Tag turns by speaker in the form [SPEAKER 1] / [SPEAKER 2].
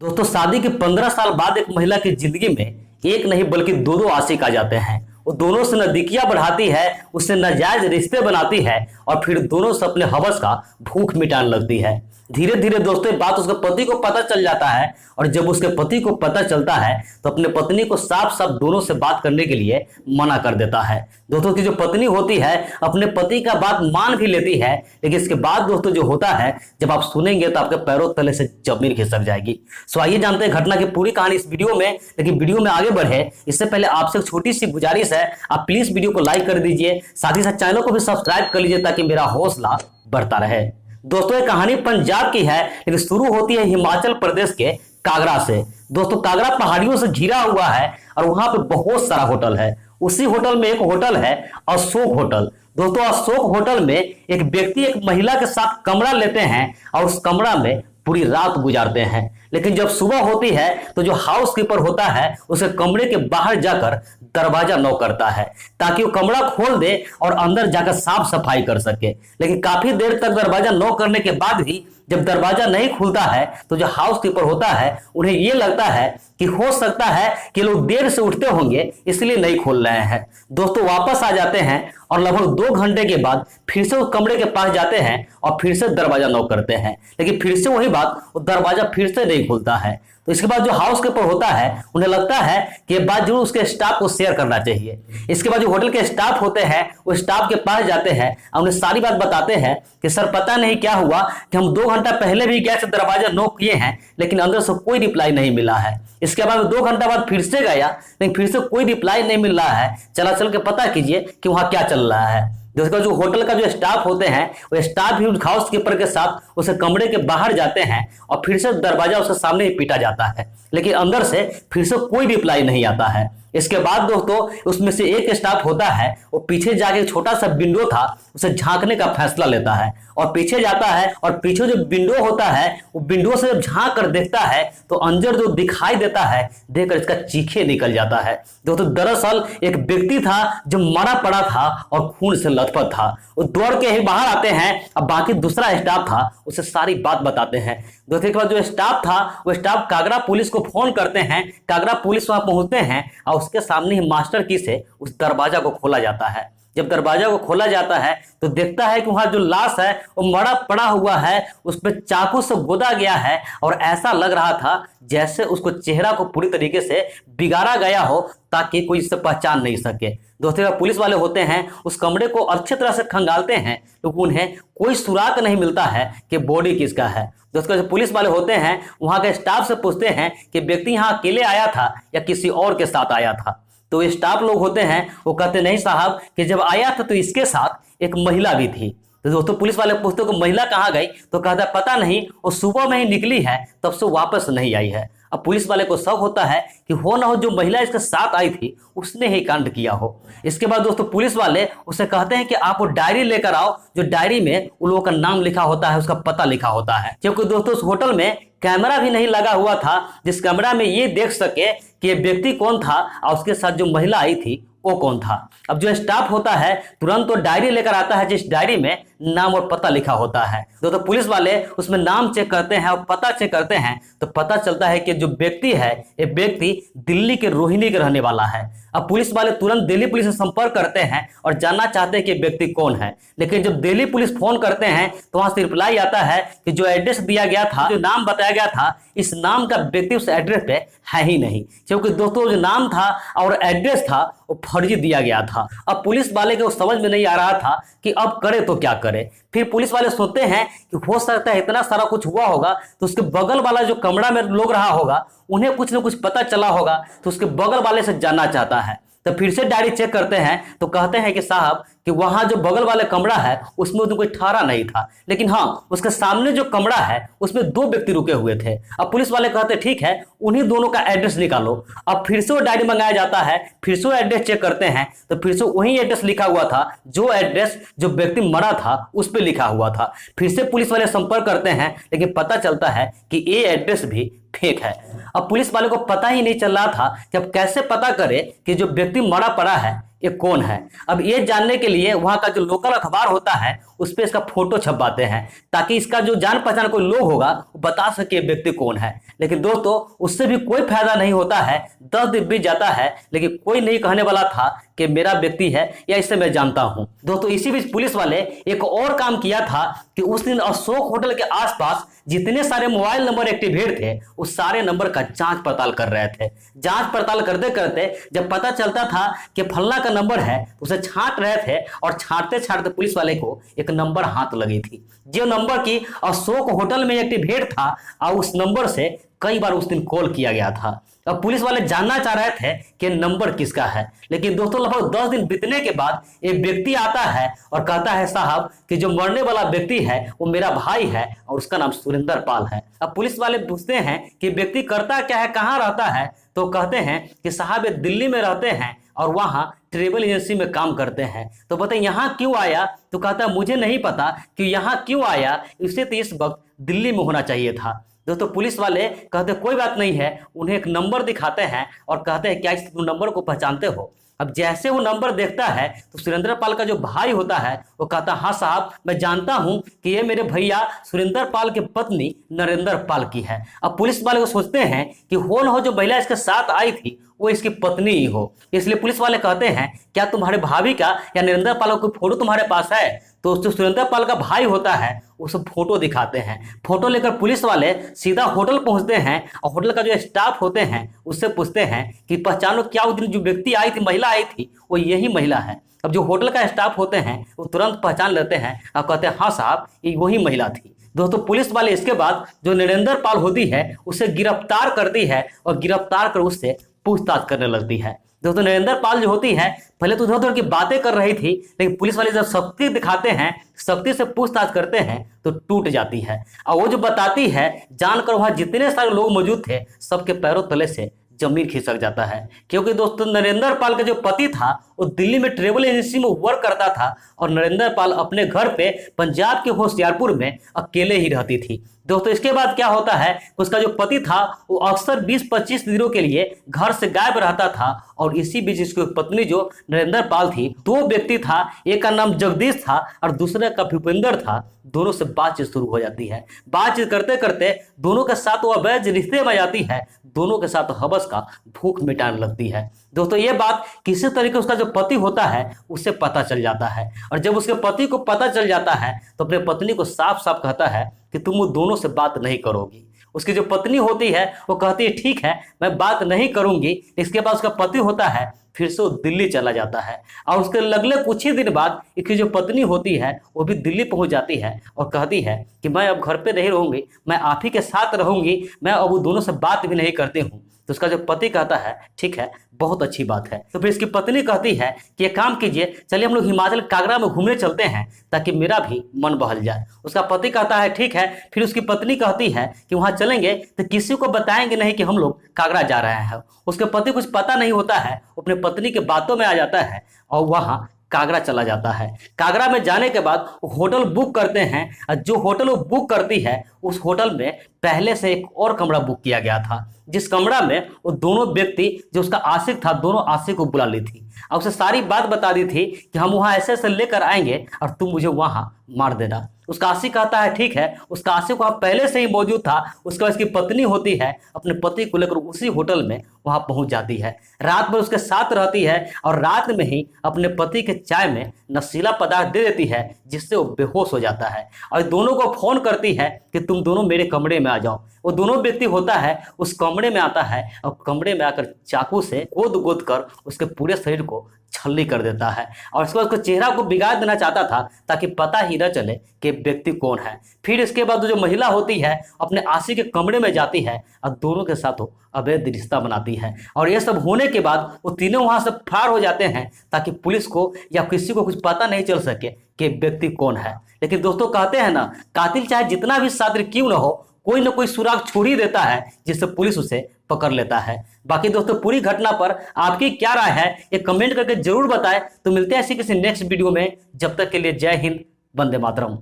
[SPEAKER 1] दोस्तों शादी के 15 साल बाद एक महिला की जिंदगी में एक नहीं बल्कि दो आशिक आ जाते हैं। वो दोनों से नजदीकियां बढ़ाती है, उससे नाजायज रिश्ते बनाती है और फिर दोनों से अपने हवस का भूख मिटाने लगती है। धीरे धीरे दोस्तों ये बात उसके पति को पता चल जाता है और जब उसके पति को पता चलता है तो अपने पत्नी को साफ साफ दोनों से बात करने के लिए मना कर देता है। दोस्तों की जो पत्नी होती है अपने पति का बात मान भी लेती है, लेकिन इसके बाद दोस्तों जो होता है जब आप सुनेंगे तो आपके पैरों तले से जमीन खिसक जाएगी। सो आइए जानते हैं घटना की पूरी कहानी इस वीडियो में। लेकिन वीडियो में आगे बढ़े इससे पहले आपसे एक छोटी सी गुजारिश है, आप प्लीज वीडियो को लाइक कर दीजिए, साथ ही साथ चैनल को भी सब्सक्राइब कर लीजिए ताकि मेरा हौसला बढ़ता रहे। दोस्तों ये कहानी पंजाब की है लेकिन शुरू होती है हिमाचल प्रदेश के कागरा से। दोस्तों कागरा पहाड़ियों से घिरा हुआ है और वहां पे बहुत सारा होटल है। उसी होटल में एक होटल है अशोक होटल। दोस्तों अशोक होटल में एक व्यक्ति एक महिला के साथ कमरा लेते हैं और उस कमरा में पूरी रात गुजारते हैं। लेकिन जब सुबह होती है तो जो हाउस कीपर होता है उसके कमरे के बाहर जाकर दरवाजा नॉक करता है ताकि वो कमरा खोल दे और अंदर जाकर साफ सफाई कर सके। लेकिन काफी देर तक दरवाजा नॉक करने के बाद भी जब दरवाजा नहीं खुलता है तो जो हाउस कीपर होता है उन्हें यह लगता है कि हो सकता है कि लोग देर से उठते होंगे इसलिए नहीं खोल रहे हैं। दोस्तों वापस आ जाते हैं और लगभग 2 घंटे के बाद फिर से उस कमरे के पास जाते हैं और फिर से दरवाजा नॉक करते हैं, लेकिन फिर से वही बात, वो दरवाजा फिर से नहीं खुलता है। तो इसके बाद जो हाउस कीपर होता है उन्हें लगता है कि ये बात जरूर उसके स्टाफ को शेयर करना चाहिए। इसके बाद जो होटल के स्टाफ होते हैं वो स्टाफ के पास जाते हैं और उन्हें सारी बात बताते हैं कि सर पता नहीं क्या हुआ कि हम 2 घंटा पहले भी गए से दरवाजा नॉक किए हैं लेकिन अंदर से कोई रिप्लाई नहीं मिला है। इसके बाद 2 घंटा बाद फिर से गया लेकिन फिर से कोई रिप्लाई नहीं मिल रहा है। चल के पता कीजिए कि वहां क्या चल रहा है। जिसका जो होटल का जो स्टाफ होते हैं वो स्टाफ भी हाउस कीपर के साथ उसे कमरे के बाहर जाते हैं और फिर से दरवाजा उसके सामने ही पीटा जाता है, लेकिन अंदर से फिर से कोई रिप्लाई नहीं आता है। इसके बाद दोस्तों उसमें से एक स्टाफ होता है वो पीछे जाके एक छोटा सा विंडो था उसे झांकने का फैसला लेता है और पीछे जाता है और पीछे जो विंडो होता है वो विंडो से जब झांक कर देखता है तो अंदर जो दिखाई देता है देखकर इसका चीखे निकल जाता है। दोस्तों दरअसल एक व्यक्ति था जो मरा पड़ा था और खून से लथपथ था। वो दौड़ के ही बाहर आते हैं। अब बाकी दूसरा स्टाफ था उसे सारी बात बताते हैं। दोस्तों के बाद जो स्टाफ था वो स्टाफ कागरा पुलिस को फोन करते हैं। कागरा पुलिस वहां पहुंचते हैं और उसके सामने ही मास्टर की से उस दरवाजा को खोला जाता है। जब दरवाजा को खोला जाता है तो देखता है कि वहां जो लाश है वो मरा पड़ा हुआ है, उस पर चाकू से गोदा गया है और ऐसा लग रहा था जैसे उसको चेहरा को पूरी तरीके से बिगाड़ा गया हो ताकि कोई इससे पहचान नहीं सके। दोस्तों पुलिस वाले होते हैं उस कमरे को अच्छी तरह से खंगालते हैं लेकिन उन्हें कोई सुराग नहीं मिलता है कि बॉडी किसका है। दोस्तों जो पुलिस वाले होते हैं वहां के स्टाफ से पूछते हैं कि व्यक्ति यहाँ अकेले आया था या किसी और के साथ आया था। तो स्टाफ लोग होते हैं वो कहते नहीं साहब कि जब आया था तो इसके साथ एक महिला भी थी। तो दोस्तों पुलिस वाले पूछते को महिला कहाँ गई तो कहता पता नहीं, वो सुबह में ही निकली है तब से वापस नहीं आई है। अब पुलिस वाले को शक होता है कि हो ना हो जो महिला इसके साथ आई थी उसने ही कांड किया हो। इसके बाद दोस्तों पुलिस वाले उसे कहते हैं कि आप वो डायरी लेकर आओ जो डायरी में उन लोगों का नाम लिखा होता है, उसका पता लिखा होता है। क्योंकि दोस्तों उस होटल में कैमरा भी नहीं लगा हुआ था जिस कैमरा में ये देख सके कि ये व्यक्ति कौन था और उसके साथ जो महिला आई थी वो कौन था। अब जो स्टाफ होता है तुरंत तो डायरी लेकर आता है जिस डायरी में नाम और पता लिखा होता है। तो पुलिस वाले उसमें नाम चेक करते हैं और पता चेक करते हैं तो पता चलता है कि जो व्यक्ति है ये व्यक्ति दिल्ली के रोहिणी के रहने वाला है। अब पुलिस वाले तुरंत दिल्ली पुलिस से संपर्क करते हैं और जानना चाहते हैं कि व्यक्ति कौन है। लेकिन जब दिल्ली पुलिस फोन करते हैं तो वहां से रिप्लाई आता है कि जो एड्रेस दिया गया था, जो नाम बताया गया था, इस नाम का व्यक्ति उस एड्रेस पे है ही नहीं। क्योंकि दोस्तों जो नाम था और एड्रेस था वो फर्जी दिया गया था। अब पुलिस वाले को समझ में नहीं आ रहा था कि अब करे तो क्या करे। फिर पुलिस वाले सोचते हैं कि हो सकता है इतना सारा कुछ हुआ होगा तो उसके बगल वाला जो कमरा में लोग रहा होगा उन्हें कुछ ना कुछ पता चला होगा तो उसके बगल वाले से जानना चाहता है। तो फिर से डायरी चेक करते हैं तो कहते हैं कि साहब कि वहां जो बगल वाले कमरा है उसमें तो कोई ठहरा नहीं था, लेकिन हाँ उसके सामने जो कमरा है उसमें 2 व्यक्ति रुके हुए थे। अब पुलिस वाले कहते ठीक है उन्हीं दोनों का एड्रेस निकालो। अब फिर से वो डायरी मंगाया जाता है, फिर से वो एड्रेस चेक करते हैं तो फिर से वही एड्रेस लिखा हुआ था जो एड्रेस जो व्यक्ति मरा था उस पर लिखा हुआ था। फिर से पुलिस वाले संपर्क करते हैं लेकिन पता चलता है कि ये एड्रेस भी फेक है। अब पुलिस वाले को पता ही नहीं चल रहा था कि अब कैसे पता करे कि जो व्यक्ति मरा पड़ा है ये कौन है। अब ये जानने के लिए वहां का जो लोकल अखबार होता है उस पर इसका फोटो छपवाते हैं, ताकि इसका जो जान पहचान कोई लोग होगा वो बता सके व्यक्ति कौन है। लेकिन दोस्तों उससे भी कोई फायदा नहीं होता है। 10 दिन बीत जाता है लेकिन कोई नहीं कहने वाला था कि मेरा व्यक्ति है या इसे मैं जानता हूं। दोस्तों इसी बीच पुलिस वाले एक और काम किया था कि उस दिन अशोक होटल के आसपास जितने सारे मोबाइल नंबर एक्टिवेट थे उस सारे नंबर का जांच पड़ताल कर रहे थे। जांच पड़ताल करते करते जब पता चलता था कि फल्ला का नंबर है तो उसे छांट रहे थे, और छांटते छांटते पुलिस वाले को एक नंबर हाथ लगी थी, जो नंबर की अशोक होटल में एक्टिवेट था, और उस नंबर से कई बार उस दिन कॉल किया गया था। अब पुलिस वाले जानना चाह रहे थे कि नंबर किसका है। लेकिन दोस्तों लगभग 10 दिन बीतने के बाद एक व्यक्ति आता है और कहता है साहब कि जो मरने वाला व्यक्ति है वो मेरा भाई है और उसका नाम सुरेंद्र पाल है। अब पुलिस वाले पूछते हैं कि व्यक्ति करता क्या है, कहाँ रहता है, तो कहते हैं कि साहब ये दिल्ली में रहते हैं और वहाँ ट्रेवल एजेंसी में काम करते हैं। तो बताइए यहाँ क्यों आया, तो कहता है मुझे नहीं पता कि यहाँ क्यों आया, इसे तो इस वक्त दिल्ली में होना चाहिए था। दोस्तों पुलिस वाले कहते कोई बात नहीं है, उन्हें एक नंबर दिखाते हैं और कहते हैं क्या इस नंबर को पहचानते हो। अब जैसे वो नंबर देखता है तो सुरेंद्र पाल का जो भाई होता है वो कहता हाँ साहब मैं जानता हूं कि ये मेरे भैया सुरेंद्र पाल की पत्नी नरेंद्र पाल की है। अब पुलिस वाले को सोचते हैं कि हो न हो जो महिला इसके साथ आई थी वो इसकी पत्नी ही हो, इसलिए पुलिस वाले कहते हैं क्या तुम्हारे भाभी का या नरेंद्र पाल का फोटो तुम्हारे पास है। तो जो सुरेंद्र पाल का भाई होता है उसे फोटो दिखाते हैं। फोटो लेकर पुलिस वाले सीधा होटल पहुंचते हैं और होटल का जो स्टाफ होते हैं उससे पूछते हैं कि पहचानो क्या उस दिन जो व्यक्ति आई थी, महिला आई थी, वो यही महिला है। अब जो होटल का स्टाफ होते हैं वो तुरंत पहचान लेते हैं और कहते हैं हाँ साहब ये वही महिला थी। दोस्तों पुलिस वाले इसके बाद जो नरेंद्र पाल होती है उसे गिरफ्तार करती है और गिरफ्तार कर उससे पूछताछ करने लगती है। दोस्तों नरेंद्र पाल जो होती है पहले तो उधर की बातें कर रही थी, लेकिन पुलिस वाले जब सख्ती दिखाते हैं, सख्ती से पूछताछ करते हैं तो टूट जाती है। और वो जो बताती है जानकर वहां जितने सारे लोग मौजूद थे सबके पैरों तले से जमीन खिसक जाता है। क्योंकि दोस्तों नरेंद्र पाल का जो पति था वो दिल्ली में ट्रेवल एजेंसी में वर्क करता था और नरेंद्र पाल अपने घर पे पंजाब के होशियारपुर में अकेले ही रहती थी। दोस्तों इसके बाद क्या होता है, उसका जो पति था वो अक्सर 20-25 दिनों के लिए घर से गायब रहता था, और इसी बीच इसकी पत्नी जो नरेंद्र पाल थी, 2 व्यक्ति था, एक का नाम जगदीश था और दूसरे का भूपेंद्र था। दोनों से बातचीत शुरू हो जाती है। बातचीत करते करते दोनों के साथ वो अवैध रिश्ते में जाती है, दोनों के साथ हवस का भूख मिटाने लगती है। दोस्तों ये बात किसी तरीके उसका जो पति होता है उससे पता चल जाता है, और जब उसके पति को पता चल जाता है तो अपने पत्नी को साफ साफ कहता है कि तुम वो दोनों से बात नहीं करोगी। उसकी जो पत्नी होती है वो कहती है ठीक है मैं बात नहीं करूंगी। इसके बाद उसका पति होता है फिर से वो दिल्ली चला जाता है, और उसके लगले कुछ ही दिन बाद इसकी जो पत्नी होती है वो भी दिल्ली पहुंच जाती है और कहती है कि मैं अब घर पे नहीं रहूंगी, मैं आप ही के साथ रहूंगी, मैं अब वो दोनों से बात भी नहीं करती हूँ। तो उसका जो पति कहता है ठीक है बहुत अच्छी बात है। तो फिर इसकी पत्नी कहती है कि एक काम कीजिए चलिए हम लोग हिमाचल कांगड़ा में घूमने चलते हैं ताकि मेरा भी मन बहल जाए। उसका पति कहता है ठीक है। फिर उसकी पत्नी कहती है कि वहां चलेंगे तो किसी को बताएंगे नहीं कि हम लोग कांगड़ा जा रहे हैं। उसके पति कुछ पता नहीं होता है, अपने पत्नी के बातों में आ जाता है और वहां कांगड़ा चला जाता है। कांगड़ा में जाने के बाद होटल बुक करते हैं, और जो होटल वो बुक करती है उस होटल में पहले से एक और कमरा बुक किया गया था, जिस कमरा में वो दोनों व्यक्ति जो उसका आशिक था दोनों आशिक को बुला ली थी और उसे सारी बात बता दी थी कि हम वहां ऐसे ऐसे लेकर आएंगे और तुम मुझे वहां मार देना। उसका आशिक कहता है ठीक है। उसका आशिक वहां पहले से ही मौजूद था। उसके बाद उसकी पत्नी होती है अपने पति को लेकर उसी होटल में वहां पहुंच जाती है, रात भर उसके साथ रहती है और रात में ही अपने पति के चाय में नशीला पदार्थ दे देती है जिससे वो बेहोश हो जाता है, और दोनों को फोन करती है कि तुम दोनों मेरे कमरे में आ जाओ। वो दोनों व्यक्ति होता है उस कमरे में आता है और कमरे में आकर चाकू से गोद गोद कर उसके पूरे शरीर को छल्ली कर देता है, और उसके बाद उसके चेहरा को बिगाड़ देना चाहता था ताकि पता ही न चले कि व्यक्ति कौन है। फिर इसके बाद जो महिला होती है अपने आशिक के कमरे में जाती है और दोनों के साथ वो अवैध रिश्ता बनाती है, और ये सब होने के बाद वो तीनों वहां से फरार हो जाते हैं ताकि पुलिस को या किसी को कुछ पता नहीं चल सके कि व्यक्ति कौन है। लेकिन दोस्तों कहते हैं ना, कातिल चाहे जितना भी शातिर क्यों न हो कोई ना कोई सुराग छोड़ ही देता है जिससे पुलिस उसे पकड़ लेता है। बाकी दोस्तों पूरी घटना पर आपकी क्या राय है ये कमेंट करके जरूर बताएं। तो मिलते हैं ऐसी किसी नेक्स्ट वीडियो में, जब तक के लिए जय हिंद, वंदे मातरम।